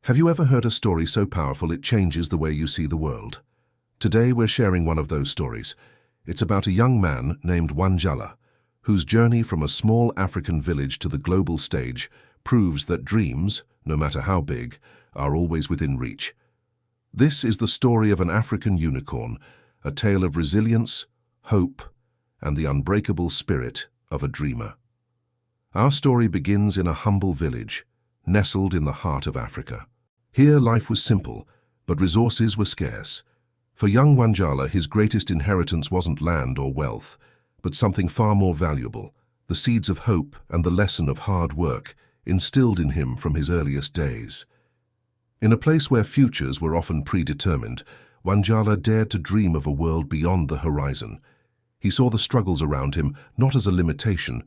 Have you ever heard a story so powerful it changes the way you see the world? Today we're sharing one of those stories. It's about a young man named Wanjala, whose journey from a small African village to the global stage proves that dreams, no matter how big, are always within reach. This is the story of an African unicorn, a tale of resilience, hope, and the unbreakable spirit of a dreamer. Our story begins in a humble village, nestled in the heart of Africa. Here life was simple, but resources were scarce. For young Wanjala, his greatest inheritance wasn't land or wealth, but something far more valuable, the seeds of hope and the lesson of hard work instilled in him from his earliest days. In a place where futures were often predetermined, Wanjala dared to dream of a world beyond the horizon. He saw the struggles around him not as a limitation,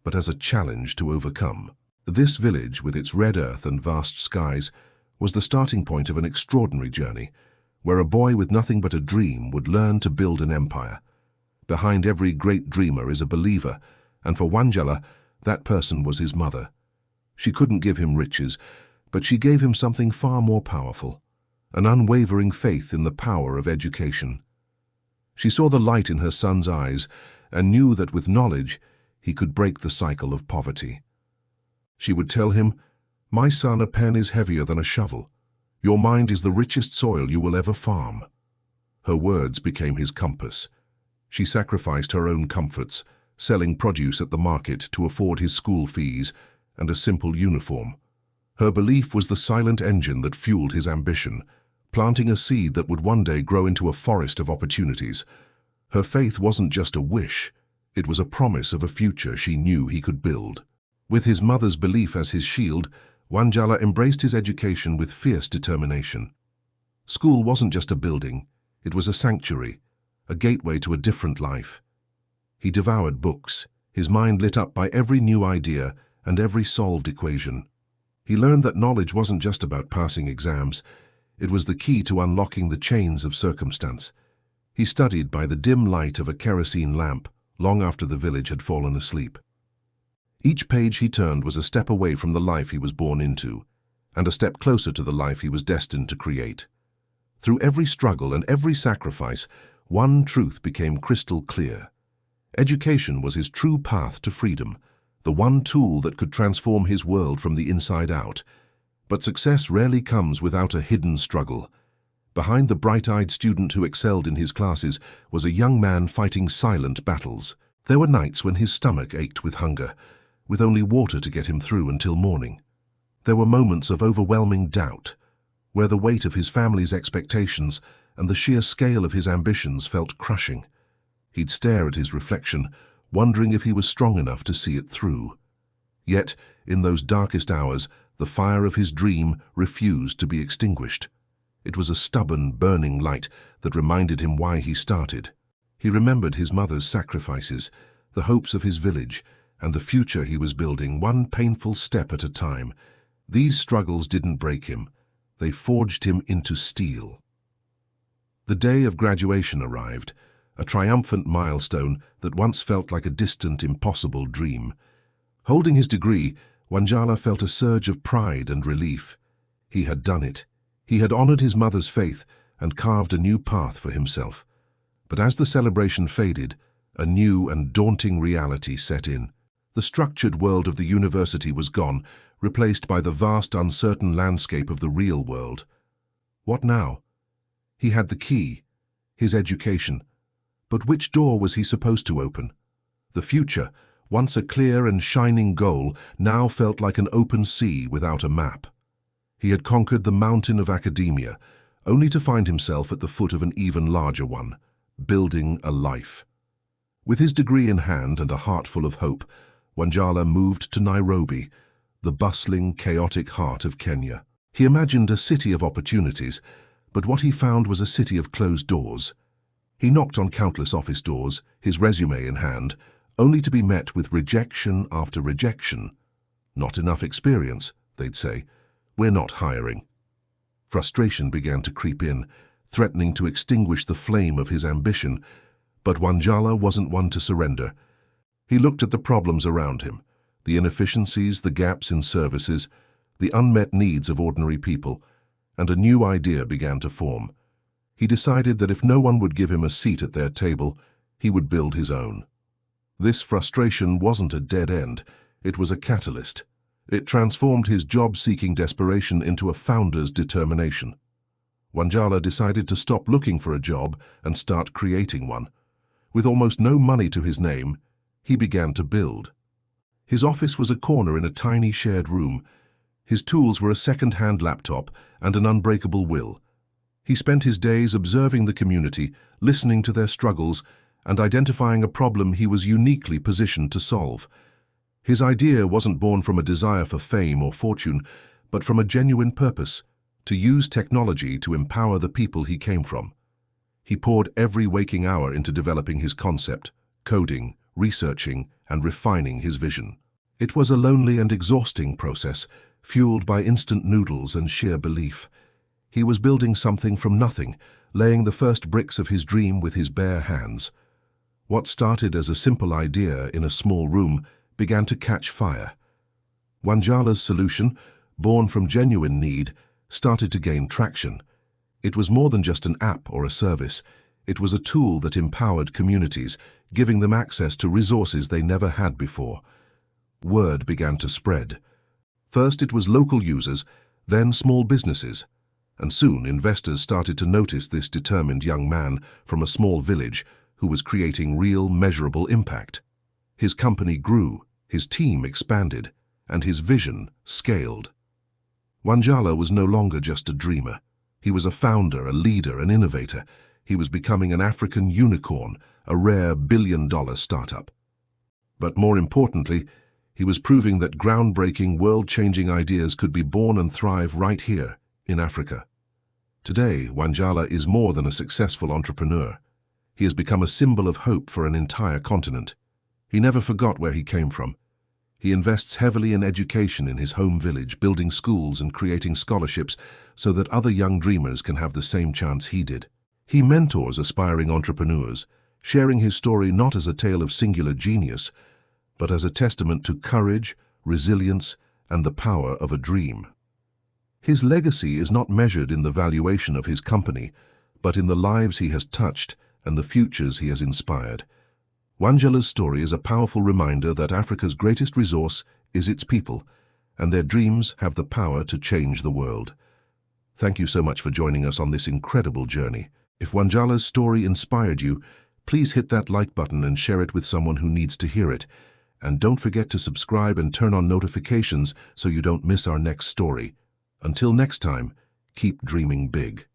but as a challenge to overcome. This village, with its red earth and vast skies, was the starting point of an extraordinary journey, where a boy with nothing but a dream would learn to build an empire. Behind every great dreamer is a believer, and for Wanjala, that person was his mother. She couldn't give him riches, but she gave him something far more powerful, an unwavering faith in the power of education. She saw the light in her son's eyes and knew that with knowledge he could break the cycle of poverty. She would tell him, "My son, a pen is heavier than a shovel. Your mind is the richest soil you will ever farm." Her words became his compass. She sacrificed her own comforts, selling produce at the market to afford his school fees and a simple uniform. Her belief was the silent engine that fueled his ambition, planting a seed that would one day grow into a forest of opportunities. Her faith wasn't just a wish, it was a promise of a future she knew he could build. With his mother's belief as his shield, Wanjala embraced his education with fierce determination. School wasn't just a building, it was a sanctuary, a gateway to a different life. He devoured books, his mind lit up by every new idea and every solved equation. He learned that knowledge wasn't just about passing exams, it was the key to unlocking the chains of circumstance. He studied by the dim light of a kerosene lamp, long after the village had fallen asleep. Each page he turned was a step away from the life he was born into, and a step closer to the life he was destined to create. Through every struggle and every sacrifice, one truth became crystal clear. Education was his true path to freedom, the one tool that could transform his world from the inside out. But success rarely comes without a hidden struggle. Behind the bright-eyed student who excelled in his classes was a young man fighting silent battles. There were nights when his stomach ached with hunger, with only water to get him through until morning. There were moments of overwhelming doubt, where the weight of his family's expectations and the sheer scale of his ambitions felt crushing. He'd stare at his reflection, wondering if he was strong enough to see it through. Yet, in those darkest hours, the fire of his dream refused to be extinguished. It was a stubborn, burning light that reminded him why he started. He remembered his mother's sacrifices, the hopes of his village, and the future he was building, one painful step at a time. These struggles didn't break him. They forged him into steel. The day of graduation arrived, a triumphant milestone that once felt like a distant, impossible dream. Holding his degree, Wanjala felt a surge of pride and relief. He had done it. He had honored his mother's faith and carved a new path for himself. But as the celebration faded, a new and daunting reality set in. The structured world of the university was gone, replaced by the vast, uncertain landscape of the real world. What now? He had the key, his education. But which door was he supposed to open? The future, once a clear and shining goal, now felt like an open sea without a map. He had conquered the mountain of academia, only to find himself at the foot of an even larger one, building a life. With his degree in hand and a heart full of hope, Wanjala moved to Nairobi, the bustling, chaotic heart of Kenya. He imagined a city of opportunities, but what he found was a city of closed doors. He knocked on countless office doors, his resume in hand, only to be met with rejection after rejection. "Not enough experience," they'd say. "We're not hiring." Frustration began to creep in, threatening to extinguish the flame of his ambition, but Wanjala wasn't one to surrender. He looked at the problems around him, the inefficiencies, the gaps in services, the unmet needs of ordinary people, and a new idea began to form. He decided that if no one would give him a seat at their table, he would build his own. This frustration wasn't a dead end, it was a catalyst. It transformed his job-seeking desperation into a founder's determination. Wanjala decided to stop looking for a job and start creating one. With almost no money to his name, he began to build. His office was a corner in a tiny shared room. His tools were a second-hand laptop and an unbreakable will. He spent his days observing the community, listening to their struggles, and identifying a problem he was uniquely positioned to solve. His idea wasn't born from a desire for fame or fortune, but from a genuine purpose: to use technology to empower the people he came from. He poured every waking hour into developing his concept, coding, researching, and refining his vision. It was a lonely and exhausting process, fueled by instant noodles and sheer belief. He was building something from nothing, laying the first bricks of his dream with his bare hands. What started as a simple idea in a small room began to catch fire. Wanjala's solution, born from genuine need, started to gain traction. It was more than just an app or a service. It was a tool that empowered communities, giving them access to resources they never had before. Word began to spread. First it was local users, then small businesses, and soon investors started to notice this determined young man from a small village who was creating real, measurable impact. His company grew, his team expanded, and his vision scaled. Wanjala was no longer just a dreamer. He was a founder, a leader, an innovator. He was becoming an African unicorn, a rare billion-dollar startup. But more importantly, he was proving that groundbreaking, world-changing ideas could be born and thrive right here, in Africa. Today, Wanjala is more than a successful entrepreneur. He has become a symbol of hope for an entire continent. He never forgot where he came from. He invests heavily in education in his home village, building schools and creating scholarships so that other young dreamers can have the same chance he did. He mentors aspiring entrepreneurs, sharing his story not as a tale of singular genius, but as a testament to courage, resilience, and the power of a dream. His legacy is not measured in the valuation of his company, but in the lives he has touched and the futures he has inspired. Wanjala's story is a powerful reminder that Africa's greatest resource is its people, and their dreams have the power to change the world. Thank you so much for joining us on this incredible journey. If Wanjala's story inspired you, please hit that like button and share it with someone who needs to hear it. And don't forget to subscribe and turn on notifications so you don't miss our next story. Until next time, keep dreaming big.